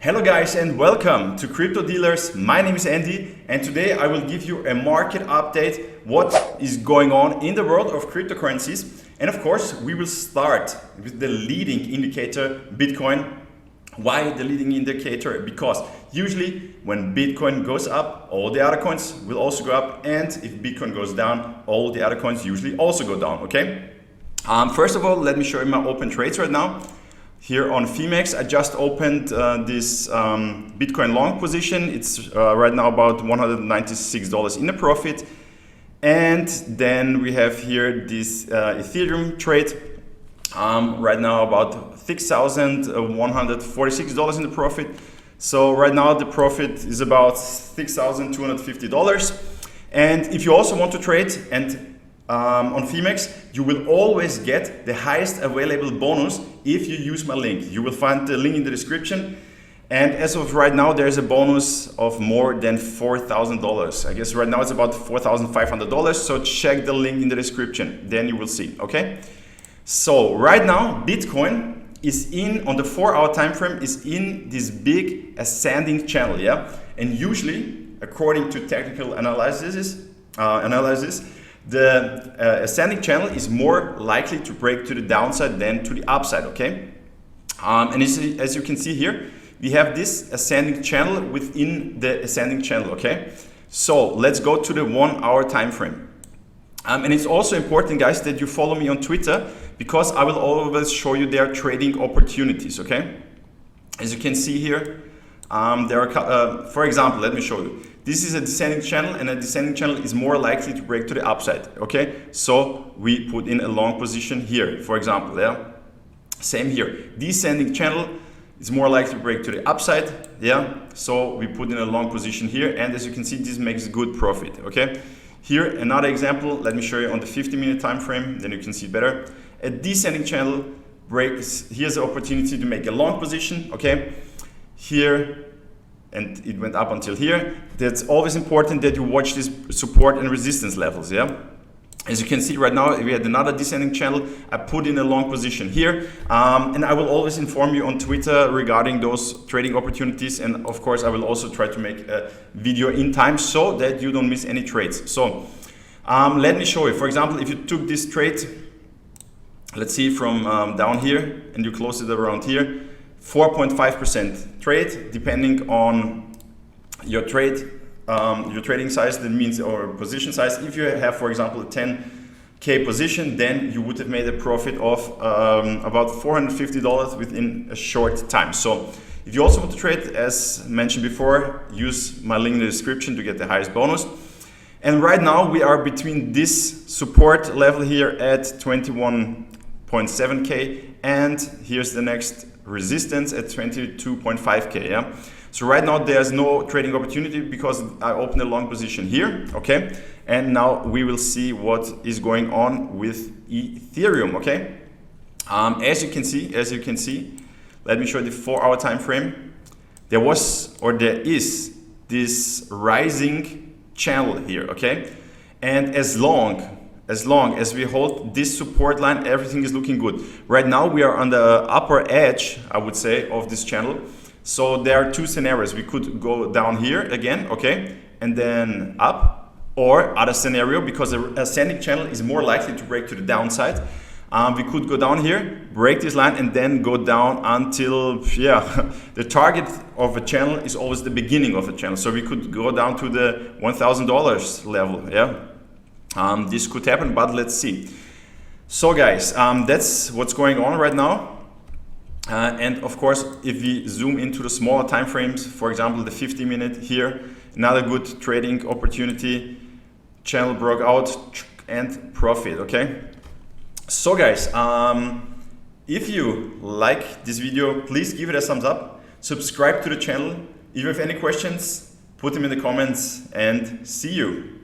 Hello guys and welcome to Crypto Dealers. My name is Andy and today I will give you a market update, what is going on in the world of cryptocurrencies. And of course we will start with the leading indicator, Bitcoin. Why the leading indicator? Because usually when Bitcoin goes up, all the other coins will also go up, and if Bitcoin goes down, all the other coins usually also go down, okay? First of all, let me show you my open trades right now. Here on Phemex, I just opened this Bitcoin long position. It's right now about $196 in the profit. And then we have here this Ethereum trade. Right now about $6,146 in the profit. So right now the profit is about $6,250. And if you also want to trade and on Phemex, you will always get the highest available bonus if you use my link. You will find the link in the description. And as of right now, there's a bonus of more than $4,000. I guess right now it's about $4,500. So check the link in the description, then you will see, okay? So right now, Bitcoin is in, on the 4-hour time frame, is in this big ascending channel, yeah? And usually, according to technical analysis, the ascending channel is more likely to break to the downside than to the upside, okay? And as you can see here, we have this ascending channel within the ascending channel, okay? So let's go to the 1-hour time frame. And it's also important, guys, that you follow me on Twitter, because I will always show you their trading opportunities, okay? As you can see here, there are, for example, let me show you. This is a descending channel, and a descending channel is more likely to break to the upside, okay? So we put in a long position here, for example, yeah? Same here. Descending channel is more likely to break to the upside, yeah? So we put in a long position here, and as you can see, this makes good profit, okay? Here, another example, let me show you on the 50-minute time frame, then you can see better. A descending channel breaks, here's the opportunity to make a long position, okay? Here, and it went up until here. That's always important that you watch this support and resistance levels, yeah? As you can see right now, we had another descending channel. I put in a long position here, and I will always inform you on Twitter regarding those trading opportunities. And of course, I will also try to make a video in time so that you don't miss any trades. So let me show you. For example, if you took this trade, let's see, from down here, and you close it around here, 4.5% trade, depending on your trade. Your trading size, that means, or position size. If you have, for example, a 10K position, then you would have made a profit of about $450 within a short time. So if you also want to trade, as mentioned before, use my link in the description to get the highest bonus. And right now we are between this support level here at 21.7K, and here's the next resistance at 22.5K, yeah? So right now there's no trading opportunity because I opened a long position here, okay? And now we will see what is going on with Ethereum, okay? As you can see, let me show you the 4-hour time frame. There was, or there is, this rising channel here, okay? And as long as we hold this support line, everything is looking good. Right now we are on the upper edge, I would say, of this channel. So there are two scenarios. We could go down here again, okay, and then up, or other scenario, because the ascending channel is more likely to break to the downside. We could go down here, break this line, and then go down until, yeah, the target of a channel is always the beginning of a channel. So we could go down to the $1,000 level, yeah. This could happen, but let's see. So guys, that's what's going on right now. And of course, if we zoom into the smaller time frames, for example, the 50-minute here, another good trading opportunity, channel broke out and profit, okay? So guys, if you like this video, please give it a thumbs up, subscribe to the channel. If you have any questions, put them in the comments, and see you.